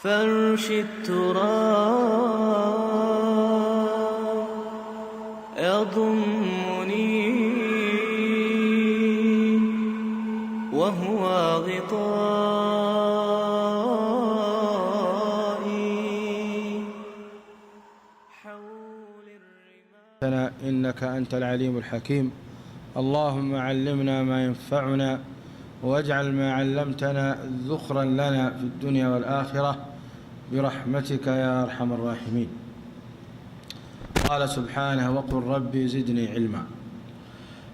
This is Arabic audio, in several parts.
فرش التراب يضمني وهو غطائي حول الرمال. إنك أنت العليم الحكيم. اللهم علمنا ما ينفعنا واجعل ما علمتنا ذخرا لنا في الدنيا والآخرة برحمتك يا أرحم الراحمين. قال سبحانه: وقل ربي زدني علما.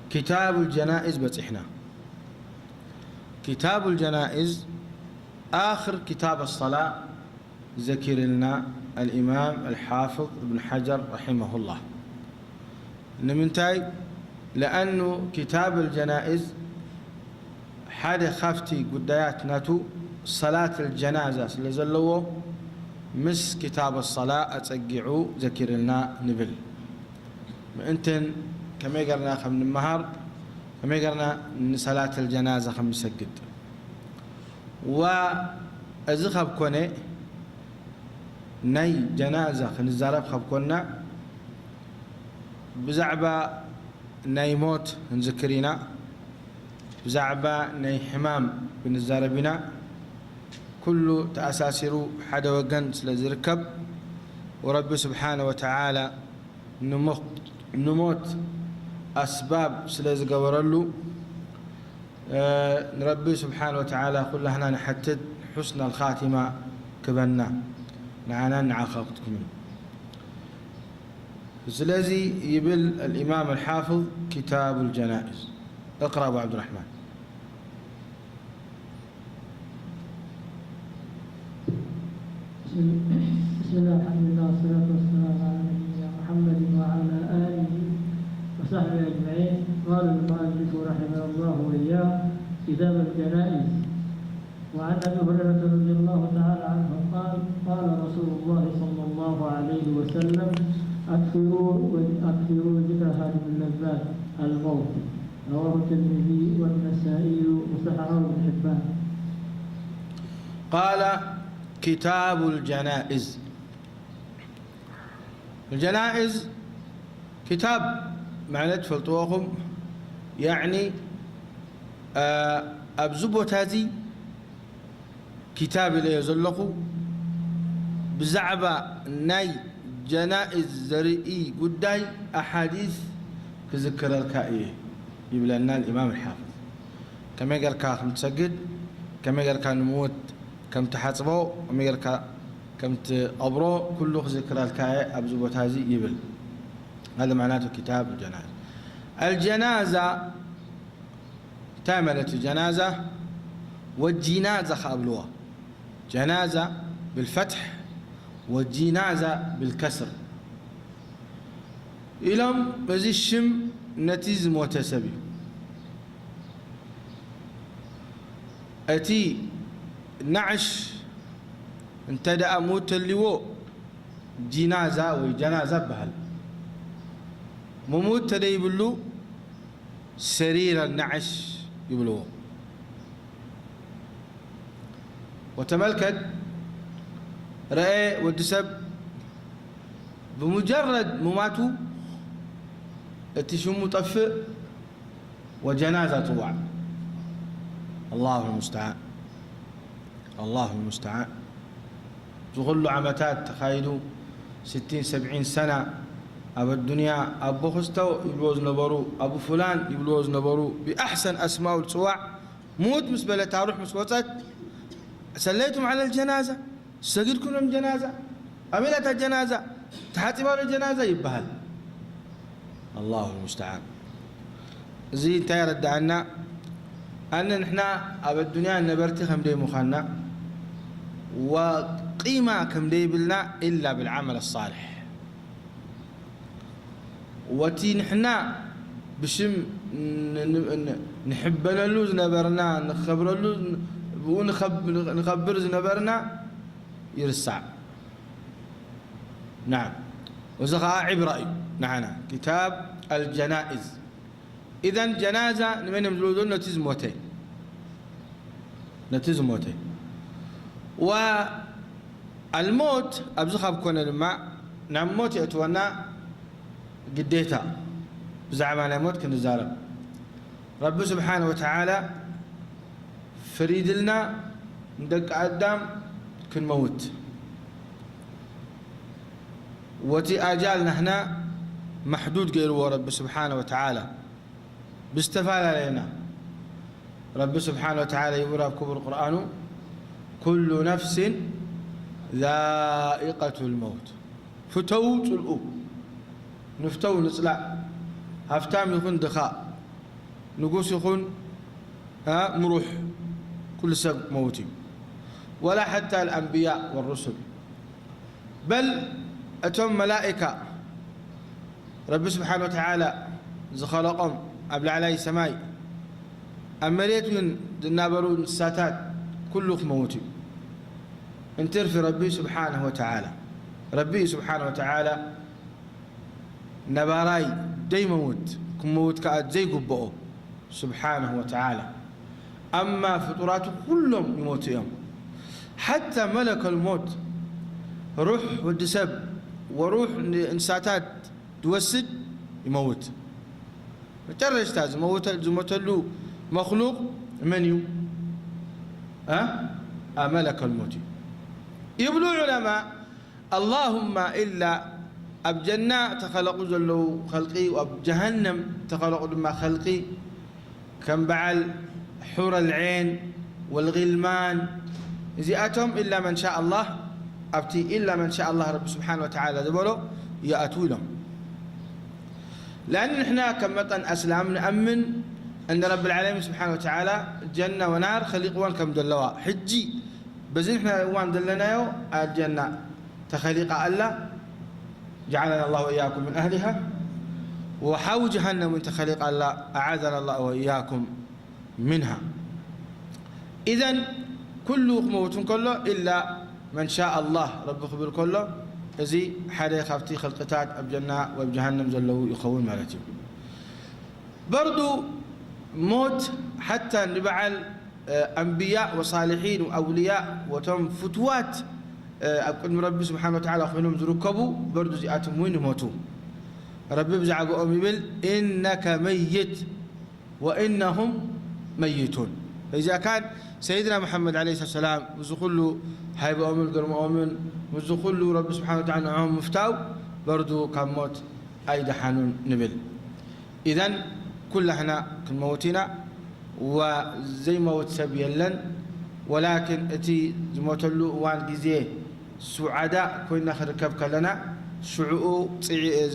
كتاب الجنائز بتحنا كتاب الجنائز آخر كتاب الصلاة ذكر لنا الإمام الحافظ ابن حجر رحمه الله. نمنتاي لأنه كتاب الجنائز حدا خافتي قدايات ناتو صلاة الجنازة سلزلوه مس كتاب الصلاة أتقعوا ذكر لنا نبل انتن كما يقرنا خم النهار كما يقرنا صلاة الجنازة خم سجد وأزخب كوني ناي جنازة خنزارب خب كنا بزعبة ناي موت نذكرينا بزعبة ناي حمام بنزاربنا كله تأساسروا حدا وقن سلزركب ورب سبحانه وتعالى نموت أسباب سلزقورلو نربي سبحانه وتعالى كلنا نحدد حسن الخاتمة كبنا نعنا نعاقبتكم. سلازي يبل الإمام الحافظ كتاب الجنائز. اقرأ أبو عبد الرحمن. بسم الله الحمد لله والصلاة والسلام على نبينا محمد وعلى آله وصحبه أجمعين. قال المؤلف رحمه الله وإياه: كتاب الجنائز. وعن أبي هريرة رضي الله تعالى عنه قال: قال رسول الله صلى الله عليه وسلم: أكثروا ذكر هذه اللذات الموت. رواه الترمذي والنسائي وصححه ابن حبان. قال: كتاب الجنائز. الجنائز كتاب معنى فلطوهم يعني أبزبوت هذه كتاب اللي يزلقوا بزعبة ناي جنائز زرئي قداي أحاديث كذكر الكائية يبلغنا الإمام الحافظ كما قال كاخم تسجد كما قال كان نموت كم تحاسبوا كما قال كم تقبروا كله ذكر الكائية أبزبوت هذه يبل. هذا معناته كتاب الجنازة. الجنازة تاملت الجنازة والجنازة قبلها جنازة بالفتح والجنازة بالكسر. إلهم بزي الشم نتيز متسبي أتي نعش انتدأ موت اللي جنازة وجنازة بهل مموت تدي يبلو سرير النعش يبلوه وتملكت رأي ودسب بمجرد مماتو اتشم مطفئ وجنازة طوع. الله المستعان الله المستعان. تغلوا عمتات تخيلوا 60-70 سنة أبو الدنيا أبو خستو يبلوز نبرو أبو فلان يبلوز نبرو بأحسن أسماء الصواع موت مسبلة تروح مسوتت سليتم على الجنازة سجدكم من جنازة أميلة الجنازة تحاتبوا الجنازة يبهل. الله المستعان. زي تيرد عنا أن نحنا أبو الدنيا نبرتي خم دي مخنا وقيمة كم دي بلنا إلا بالعمل الصالح. وتي نحنا بشم نحب اللوز نبرنا نخبر اللوز ونخبر نبرنا يرسع. نعم. وزخاء عبرائي نعنا كتاب الجنائز. إذن جنازة من مزلودون نتيز موتين الموت أبزخب كون لما نعم موت يأتونا قديتا بزعمان الموت كنزارب رب سبحانه وتعالى فريد لنا ندق قدام كنموت وتي آجالنا هنا محدود غيره رب سبحانه وتعالى باستفال علينا رب سبحانه وتعالى يقول كبر القرآن كل نفس ذائقة الموت فتو تلقوا نفتو نطلع هفتام يكون دخاء نقوس يكون مروح كل سب موتي ولا حتى الأنبياء والرسل بل أتم ملائكة رب سبحانه وتعالى زخلقهم قبل علي سماي أمريت من دنابرو الساتات كله موتي انتر في ربي سبحانه وتعالى ربي سبحانه وتعالى نباراي دي موت كم موت كأد زي قبؤه سبحانه وتعالى أما فطراته كلهم يموت يوم حتى ملك الموت روح والدسب وروح انساتات توسد يموت متى استاذ موت له مخلوق منيو ملك الموت يبلو علماء اللهم إلا أبجنا تخلقوا جلو خلقي وأبجهنم تخلقوا لما خلقي كم بعل حور العين والغلمان زياتهم إلا من شاء الله أبتي إلا من شاء الله رب سبحانه وتعالى دبروا يأتوا لهم لأن إحنا كمطن أسلام نأمن أن رب العالمين سبحانه وتعالى جنة ونار خليق وان كم دلوا حجي بزين إحنا وان دلنا يو الجنة تخليق الله جعلنا الله وإياكم من أهلها وحاو جهنم من تخليق الله أعاذنا الله وإياكم منها إذن كل موت كله إلا من شاء الله رب خبر كله زي حدا خفتي خلقتات بجنة وبجهنم زلوا يخون مالتي برضو موت حتى نبعل أنبياء وصالحين وأولياء وتم فتوات أبقى رب سبحانه وتعالى أخوانهم زركبوا برضو زياتهم وين موتوا رب بزعقوا أمي بل إنك ميت وإنهم ميتون فإذا كان سيدنا محمد عليه الصلاة والسلام وزخلوا حيب أمن قرم أمن وزخلوا رب سبحانه وتعالى نعم مفتاو بردو كان موت أيد حانون نبل إذن كلنا كالموتنا وزي موت سبيلا ولكن اتي موتلو وان جزيه سعداء كنا خركب كلنا شعو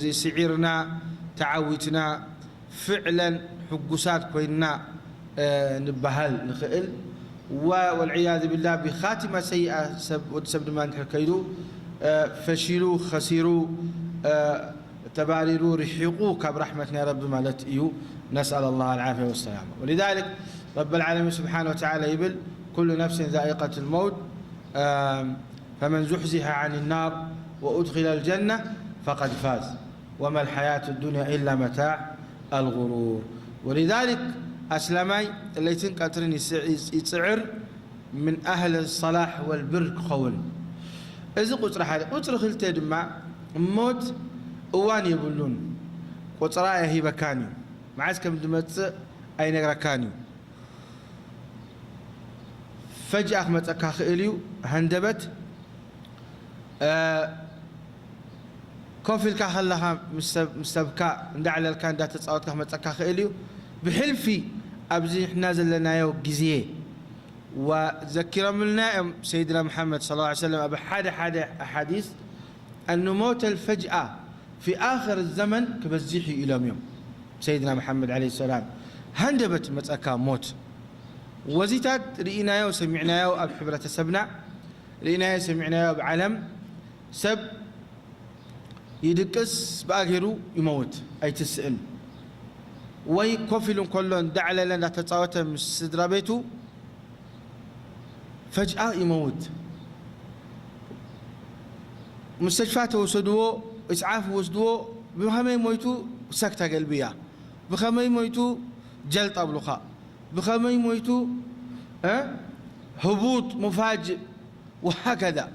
زي سعيرنا تعويتنا فعلا حقوسات كنا نبهل نخئل والعياذ بالله بخاتمة سيئة سبب ما نحكيلو فشلوا خسروا تبارروا رحقوك برحمتنا يا رب مالت إيو نسأل الله العافية والسلامة ولذلك رب العالمين سبحانه وتعالى يبل كل نفس ذائقة الموت فمن زحزح عن النار وأدخل الجنة فقد فاز وما الحياة الدنيا إلا متاع الغرور ولذلك أسلامي اللي تنقطرني يتسعر من أهل الصلاح والبر خول إذا قطر حالي قطر خلتي دماء موت أوان يبلون قطراء هي بكاني معسكم دمت أي نقرأ كاني فجأة أخمت أكاخ إليو هندبت كوفي الكاخ لها مستبكاء ندعل الكان دات تصاوت أخمت أكاخ إليو بحلفي أبزي نازل لنا يو جزيه وذكر من النائم سيدنا محمد صلى الله عليه وسلم أبحاد أحاديث أن موت الفجأة في آخر الزمن كبزيحي إلى يوم سيدنا محمد عليه السلام هندبت متأكا موت وزيتات رئينايا وسمعنايا وأبحبرة سبنا رئينايا سمعنايا بعلم سب يدقس بآخره يموت أي تسئل وي كفل كلهم دعلا لنا تتصاوت من صدر بيته فجأة يموت مستشفيات وسدوه إسعاف وسدوه بخمي مويتو سكتة قلبية بخمي مويتو جلط أبلخاء بخمي مويتو هبوط مفاجئ وهكذا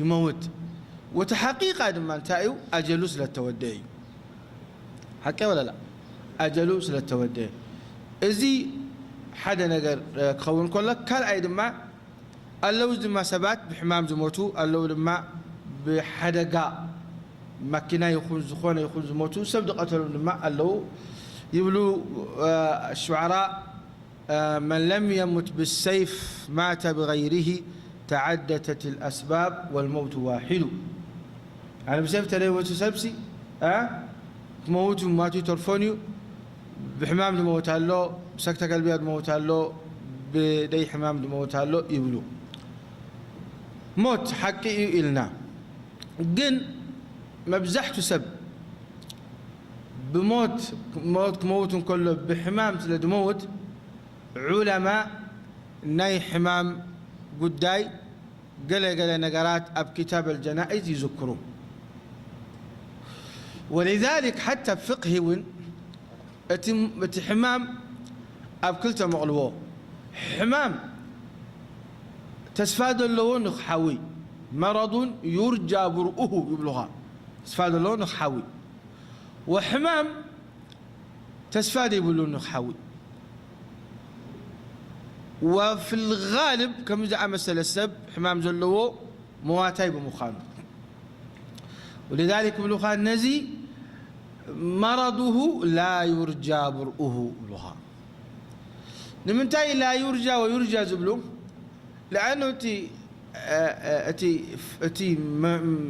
يموت وتحقيق ما انتايو أجلوس للتودي حكي ولا لا أجلوس للتودي إزي حدا نقر كون كلك كل عيد ما اللوز ما سبات بحمام زموتو اللوز ما بحدقة مكينة يخون زخونة يخون زموتو سبد قتلوا لما اللو يقولوا الشعراء من لم يمت بالسيف مات بغيره تعددت الأسباب والموت واحد يعني بسيف ترى وتسبسي تموت ماتوا ترفونيو بحمام دموت هالو بسكتة قلبي دموت هالو بدي حمام دموت هالو يبلو موت حقي إلنا جن مبزحت سب بموت موت كله بحمام تلدموت علماء ناي حمام قداي قال نقرات أب كتاب الجنائز يذكرون ولذلك حتى بفقه وين حمام أب كلتا مغلوه حمام تسفاد اللون حوي مرض يرجى برؤه يبلغها تسفاد اللون حوي وحمام تسفاد يبلون حوي وفي الغالب كم جاء مسألة السب حمام زلوه مواتي بمخان ولذلك بلغان نزي مرضه لا يرجى برؤه بلغها لمنتاي لا يرجى ويرجى زبلو لأنه أتي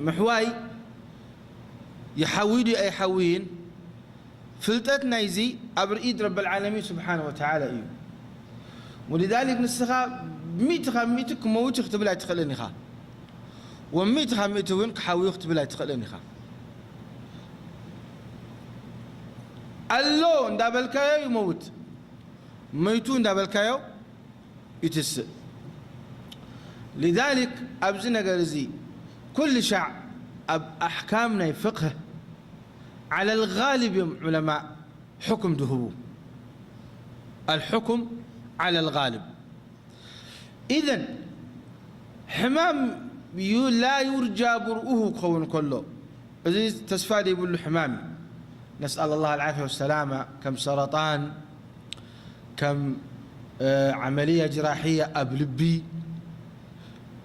محواي يحويدي أي حوين فلتتنا يزي أبر إيد رب العالمين سبحانه وتعالى إيه ولذلك نسخة ميتك موت اختبل لا تخليني خا وميتها ميتوين كحاوي اختبل لا تخليني خا اللون دابل كايو يموت ميتون دابل كايو يتس لذلك أبزنا قرزي كل شعب أحكامنا فقه على الغالب علماء حكم دهو الحكم على الغالب إذن حمام لا يرجى برؤه كون كله إذا تسفاد يقول له حمامي نسأل الله العافية والسلامة كم سرطان كم عملية جراحية أبلبي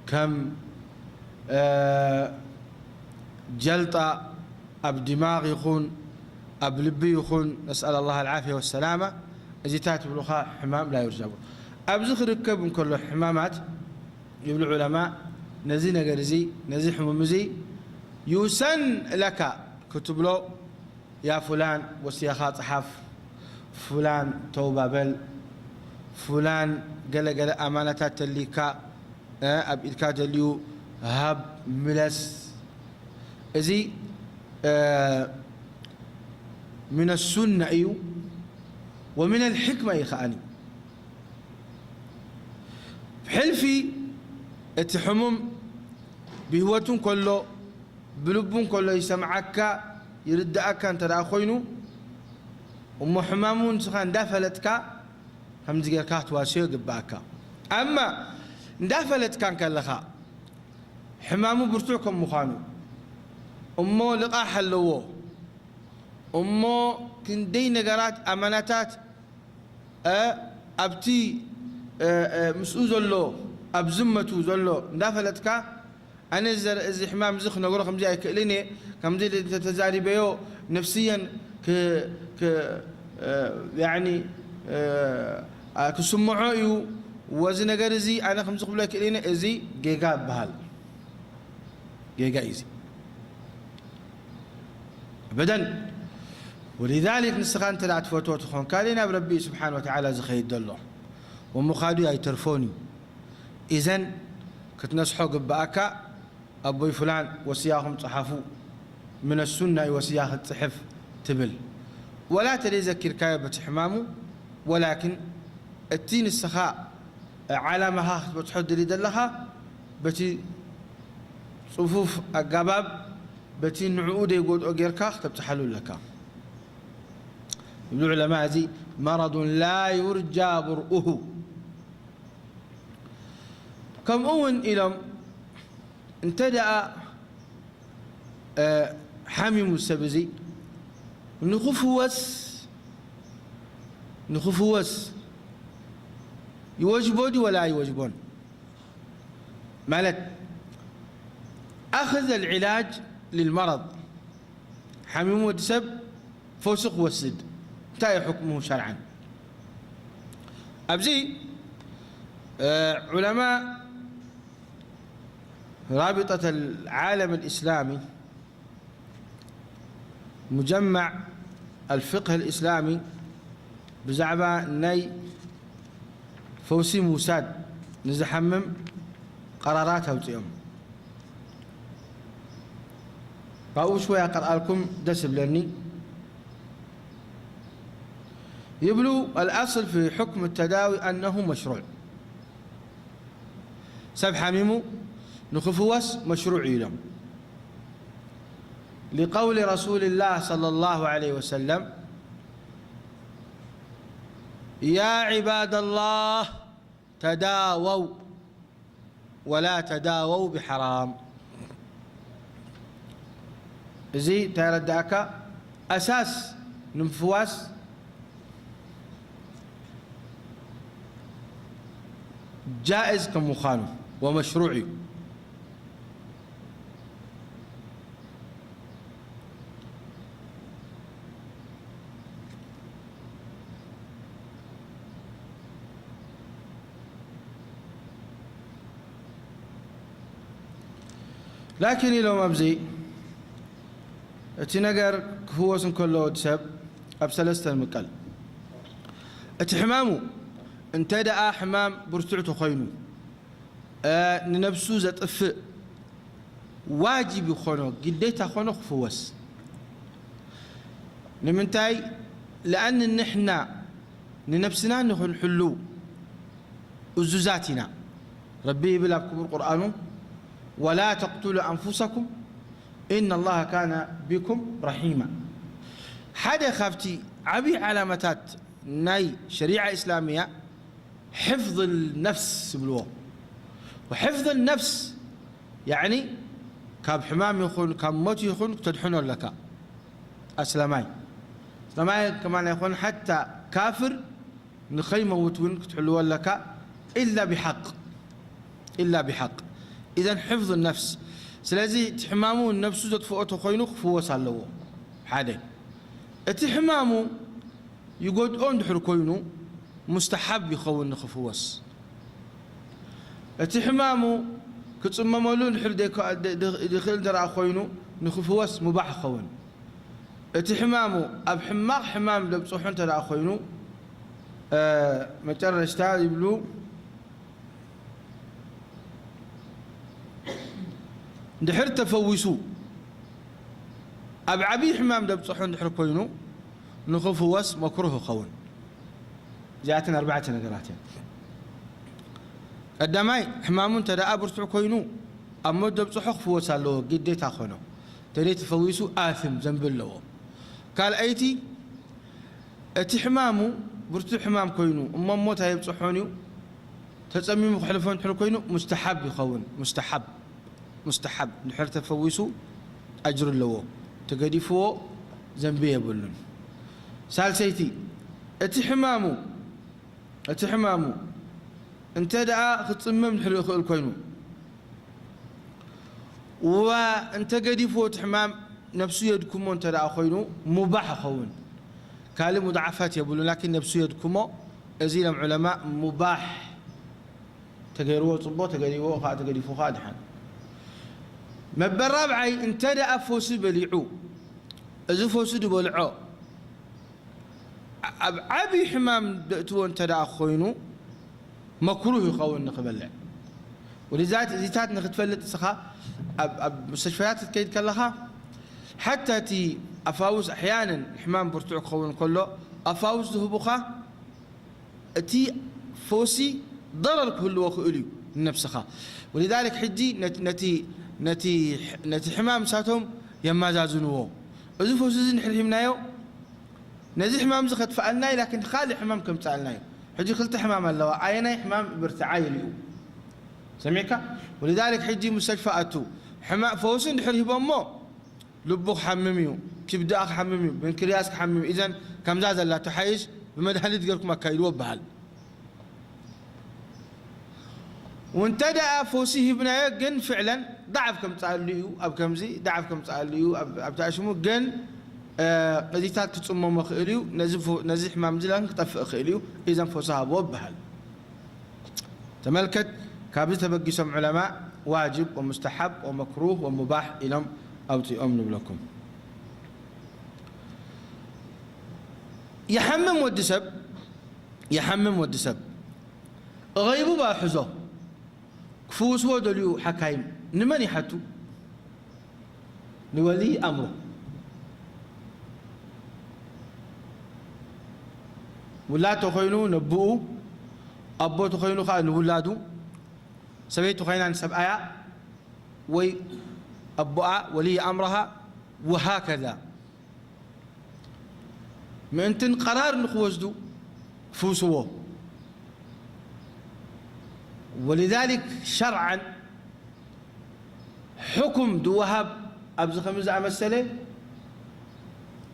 كم جلطة أب دماغ يخون أب لبي يخون نسأل الله العافية والسلامة إذا تاتي بالأخاء حمام لا يرجى أب زخر الكب كل حمامات يقول العلماء نزينا قرزي نزي حمومزي يسن لك كتب له يا فلان وسياخات صحف فلان توبة بل فلان قال أمانتات اللي كا أب إلكاد اليو هب ملس إذي من السنة أيو ومن الحكمة يخاني حلفي التحمم بهوتون كله بلبون كله يسمعك يردك أنت أخوينو ومحمامون سخان دافلتك هم زي كات واسيق باكا أما دافلت كان كلها حمامو برتوكم مخانو أمو لقاء حلوه أمو كندي نقرات أماناتات أبتي مسؤول زلو أبزمتو زلو دافلتك أنا إذا حمام زخ نقول خم زي كليني كم زي تتزاري بيو نفسيا ك يعني كسمعويو وزن قرزي أنا خمس قبل كليني إزي جيجا بهال جيجا إيزي أبدا ولذلك نستخان تلعت فوتوت خون كالينا بربي سبحانه وتعالى زخيد الله ومخادو أي ترفوني إذن كتنصحوا قباكا أبوي فلان وسياهم صحفوا من السنة وسياخ الصحف تبل ولا تري ذكر كايبة حمامه ولكن التين السخاء علامها بتحد ريد لها بتي صفوف الجباب بتي نعود يقول أجركا تبتحلوا لك يقول العلماء زي مرض لا يرجى برؤه كم أون إلى انتدأ حميم السبزي نخفوس يوجبون ولا يوجبون مالت أخذ العلاج للمرض حميم ودسب فوسق والسد تاي حكمه شرعا أبزي علماء رابطة العالم الإسلامي مجمع الفقه الإسلامي بزعبة ني فوسي موساد نزحمم قراراتها وتيهم فأول شوية أقرأ لكم دسب لني يبلو الأصل في حكم التداوي أنه مشروع سب حميمو نخفوس مشروع لهم لقول رسول الله صلى الله عليه وسلم يا عباد الله تداووا ولا تداووا بحرام زي ترداك أساس نمفواس جائز كمخانو ومشروعي لكن لو مبزي اتنقر كفوس كله تسب أبسلست المقل اتحمامو انتدأ حمام برتعته خينو ننفسو زطف واجب يخونو قديتا خونو خفوس نمنتاي لأن نحنا ننفسنا نخون حلو أزوزاتنا ربي بلا بكم القرآن ولا تقتلوا أنفسكم إن الله كان بكم رحيما حدا خافتي عبي علامات ناي شريعة إسلامية حفظ النفس بالو وحفظ النفس يعني كاب حمام يخون كاب موت يخون تدحنون لك أسلامي كمان يخون حتى كافر نخيمة وتون تحلون لك إلا بحق إذا حفظ النفس سلازي تحمامو النفس تدفؤته خينو خفوس على حدا اتحمامو يقول أون دحر كوينو مستحب يخون خفوس اتحمامو كتصمموا له نحر دخل درع خوينو نخفوس مباح خون اتحمامو أب حماق حمام لبصوحن ترع خوينو متر اشتاذ يبلو دحر تفوسو أب عبي حمام لبصوحن دحر كوينو نخفوس مكروه خون جاءتنا 4 نقراتين الدماي حمامون تدأ برتع كوينو أما دبص حق فوسالو قديت أخونه تريت فويسو آثم ذنب له قال أيتي أتي حمامو برتع حمام كوينو أما موت هاي بصحونيو تسمي مخلفون حلو كوينو مستحب يخون مستحب نحر تفويسو أجر له تقدي فوق ذنبي يبلون سالسيتي أتي حمامو انت دعا ختصمم نحلو الكوينو وانت قدي فوت حمام نفسه يدكمو انت دعا خوينو مباح خون كالي مضاعفات يقولون لكن نفسه يدكمو ازيلم علماء مباح تقيروا صبو تقدي فو خادحا مبرا بعي انت دعا فوسي بليعو ازو فوسي بلعو عبي حمام دأتو انت دعا خوينو مكروه يقول نقبلع ولذلك زيتات نختفلت سخا اب مستشفيات تكيد كلها حتى تي افاوز احيانا الحمام برتوع خون كله افاوز ذهبخه تي فوسي ضرر كله وخولي نفسها ولذلك حجي نتي حمام ساتهم يما زازنوه اذا فوسي نحرمنايو نزي حمام زخت فعلناي لكن خالي حمام كم سالناي حجي خلت حمام اللواء عيني حمام برتعاي اليوم سمعك ولذلك حجي مستشفى أتو حما فوسن دحر هبمو لبوك حمميو كبداك حمميو بنكرياسك حمميو إذن كم زاز لا تحيش بمدحني تقولكم أكايلو بحال وانتدأ فوسيه بنايا جن فعلا ضعف كم تعليو أب كم زي ضعف كم تعليو أب تعشمو جن قديتات تصمم مخيليو نزح مامزلان قطف خيليو إذا فوسها بوبحال تملكت كابز تبقي سمع علماء واجب ومستحب ومكروه ومباح إلهم أو تأمن لكم يحمم ودسب غيبوا باحزو كفوس ودليو حكايم نمن يحتو نولي أمره ولا تخينوا نبؤوا أبو تخينوا خان ولادو سبيت خينان سبعة وي أبوها ولي أمرها وهكذا من تن قرار نخوزدو فوسوه ولذلك شرعا حكم دو وهب أبز خمس مسألة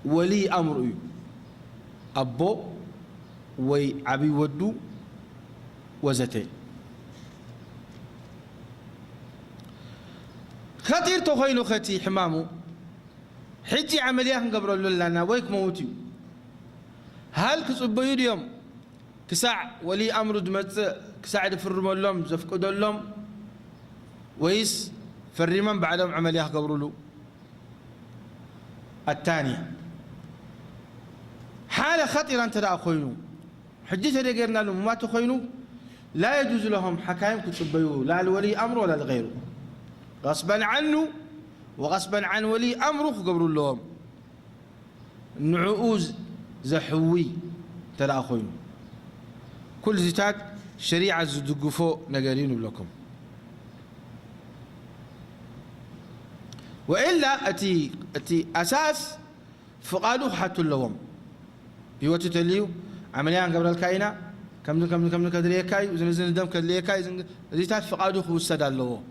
ولي أمر أبو وي عبي ودو وزتين خطير تخيلو ختي حمامو حجي عملية قبل لنا ويك موتي هل كصبيو اليوم كساع ولي أمر دمت كساع دفر لهم زفقد لهم ويس فريمان بعدهم عملية قبل له الثانية حالة خطيرة أنت لا أخوينو حجيت هذا غيرنا لهم ما تخوينو لا يجوز لهم حكايم كصبيو لا الولي أمر ولا الغيره غصبا عنه وغصبا عن ولي أمره قبل اللهم النعوز زحوي ترى أخوين كل زيتات شريعة زدقفو نقارين لكم وإلا أتي أساس فقالوا حتى اللهم يوتو تليو عمليان قبل الكائنة كم كدري كاي وزنزن الدم كدري كاي زيتات فقالوا خو السد اللهم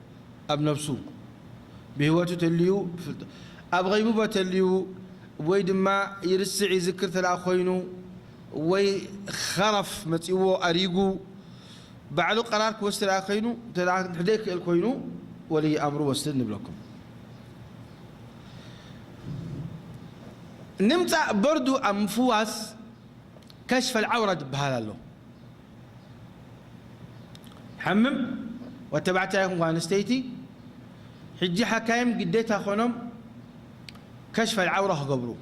أب نفسه بهوته تليو أبغى يبغى تليو ويد ما يرسع ذكر تلا خوينو وي خرف متيو أريجو بعلو قرار كوستر أخينو تلا حديك الخوينو ولي أمره واستدن لكم نمتع بردو أنفواس كشف العورة بهذا له حمم واتبعتها وانستيتي حجي حكايم قديتها خنم كشف العورة قبره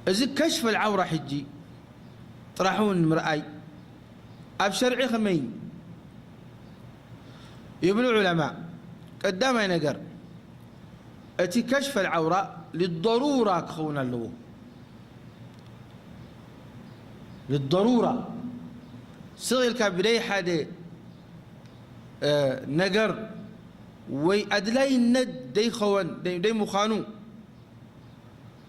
إذا كشف العورة حجي طرحون مرأي أب شرعي خمين يبنوا علماء قدام نقر أتي كشف العورة للضرورة كخونا له للضرورة صغير كبدي حدا نقر وي أدلي الند دي خوان دي مخانو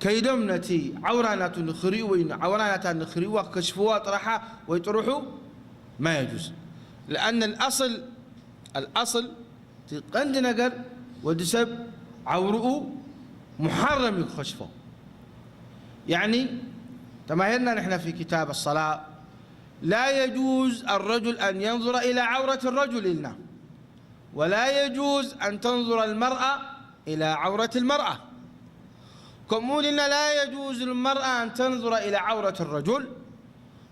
كيدم نتي عورانات نخري وين عورانات نخري وكشفوا طرحا ويطرحوا ما يجوز لأن الأصل قند نقر ودسب عورؤ محرم يكشفه يعني تماهرنا نحن في كتاب الصلاة لا يجوز الرجل أن ينظر إلى عورة الرجل لنا ولا يجوز أن تنظر المرأة إلى عورة المرأة كمولنا لا يجوز للمرأة أن تنظر إلى عورة الرجل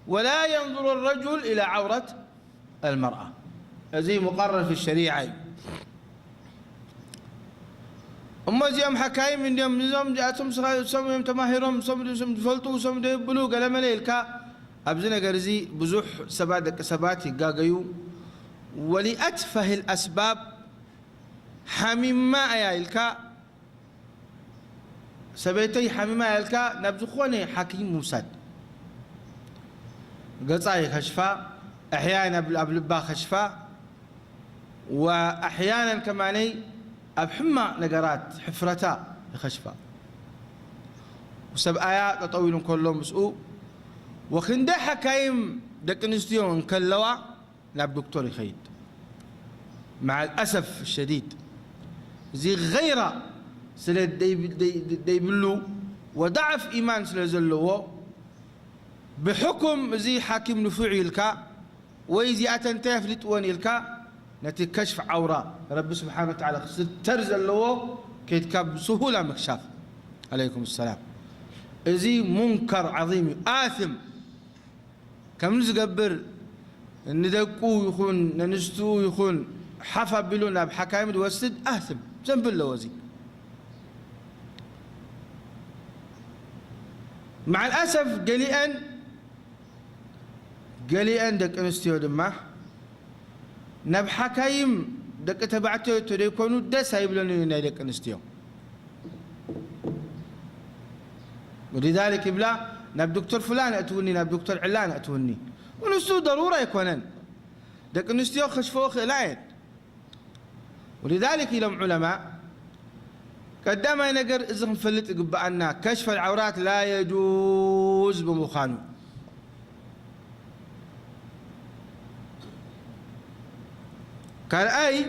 ولا ينظر الرجل إلى عورة المرأة هذه مقرر في الشريعة أما زيهم حكايم من يوم نظام جاءتهم سمهم تماهرهم سم فلتوا سم بلوغ لما ليلكا أبزنا قرزي بزوح سباتي قاقيو ولأتفه الأسباب حميما يلكا سبيتي حميما يلكا نبزخوني حكيم موساد قصاي خشفا أحيانا بالأبلبا خشفا وأحيانا كماني أبحما نقرات حفرتا خشفا وسب آيات طويل كلهم مسؤول وخنده حكايم دك نستيون كلوا ناب دكتور خيد مع الأسف الشديد زي غيره سلا ديبلو وضعف إيمان سلا زلوه بحكم زي حاكم نفوعي الكا ويزي أتنتهي فلتواني الكا نتي كشف عورة رب سبحانه وتعالى ترزل له كيتكاب بسهولة مكشاف عليكم السلام زي منكر عظيم آثم كم نزقبر ندقو يخون ننستو يخون حفا بلونا بحكايم دوسد آثم زنب اللوزي مع الأسف قليئا دك انستيو دمه نب حكايم دك تبعته تريكونو دس هيبلوني ينايدك انستيو ولذلك يبلا نب دكتور فلان اتوني نب دكتور علان اتوني ونستو ضرورة يكونن دك انستيو خشفوخ لاين ولذلك يلوم علماء قدام ينقر إذا فلت قبأنا كشف العورات لا يجوز بمخانو قال أي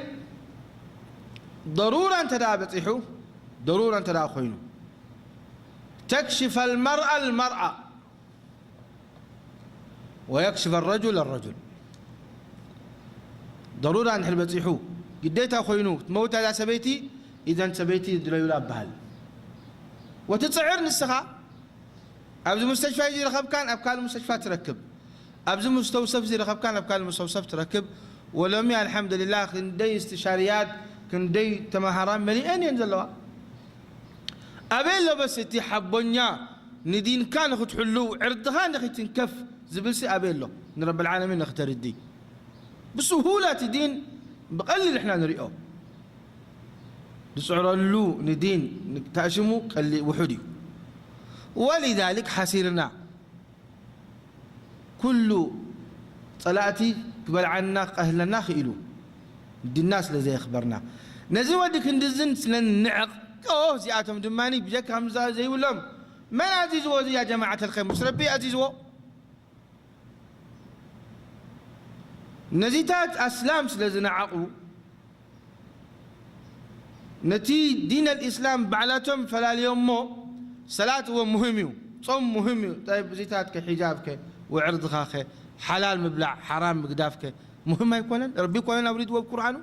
ضرورة أنت دا بطيحو ضرورة أنت دا أخوينو تكشف المرأة ويكشف الرجل ضرورة أن حل بطيحو قديتها أخوينو تموت على سبيتي إذا أنت سبيتي دليلا بهال وتتصعر نسخة أبز مستشفى يجي رخب كان أبكال المستشفى تركب أبز مستوصف زي رخب كان أبكال المستوصف تركب ولم الحمد لله كندي استشاريات كندي تمهران مليئين ينزلوا أبين لو بس تحبونيا ندين كان أخذ حلو عرضها نخي تنكف زبلسي أبين له إن رب العالمين نختار الدين بسهولة تدين بقلل إحنا نريئه بسعر له ندين نكتاشمه قلي وحدي ولذلك حسيرنا كل صلاتي قبل عنا أهلنا خيلو دي الناس لزي أخبرنا نزي ودك ندزن سلن نعق أوه زياتهم دماني بجك همزة زي ولهم من عزيزوا يا جماعة الخير مش ربي عزيزوا نزيتات أسلام سلزنا عقو نتي دين الإسلام بعلاتهم فلا اليوم مو صلاة هو مهميو صوم مهميو طيب زيتات كحجابك وعرض خاخي حلال مبلع حرام مقدافك مهم يكونن ربي يكونن أريد والقرآن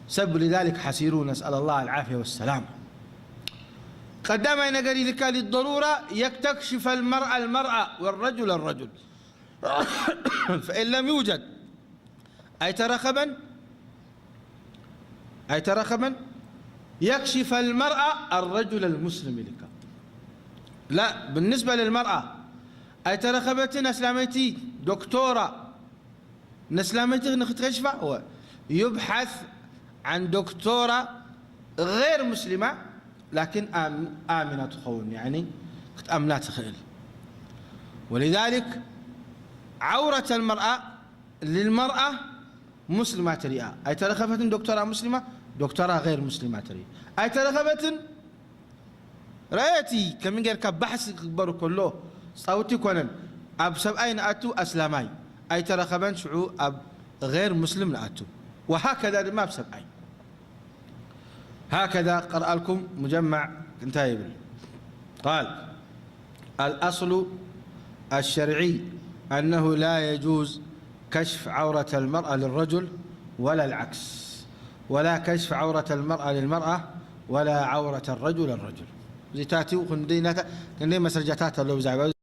سب لذلك حسيرون نسأل الله العافية والسلام قدام أين قال لك للضرورة يكتشف المرأة والرجل فإن لم يوجد أي ترخبا يكشف المرأة الرجل المسلم لك لا بالنسبة للمرأة أي ترخبت نسلامتي دكتورة نسلامتي نختكشفة هو يبحث عن دكتورة غير مسلمة لكن آمنة خون يعني أمنات خيل ولذلك عورة المرأة للمرأة مسلمة تريئة أي ترخبت دكتورة مسلمة دكتورة غير مسلمة تريئة أي ترخبت رأيتي كمين غير كبحث كبروا كله صوتي كونن أب سبعين أتو أسلامي أي ترخبن شعو أب غير مسلم لأتو وهكذا ما بسبعين هكذا قرأ لكم مجمع كنتايب قال الأصل الشرعي أنه لا يجوز كشف عورة المرأة للرجل ولا العكس ولا كشف عورة المرأة للمرأة ولا عورة الرجل زي تاتي وخندي مسرجاتات لو زعبا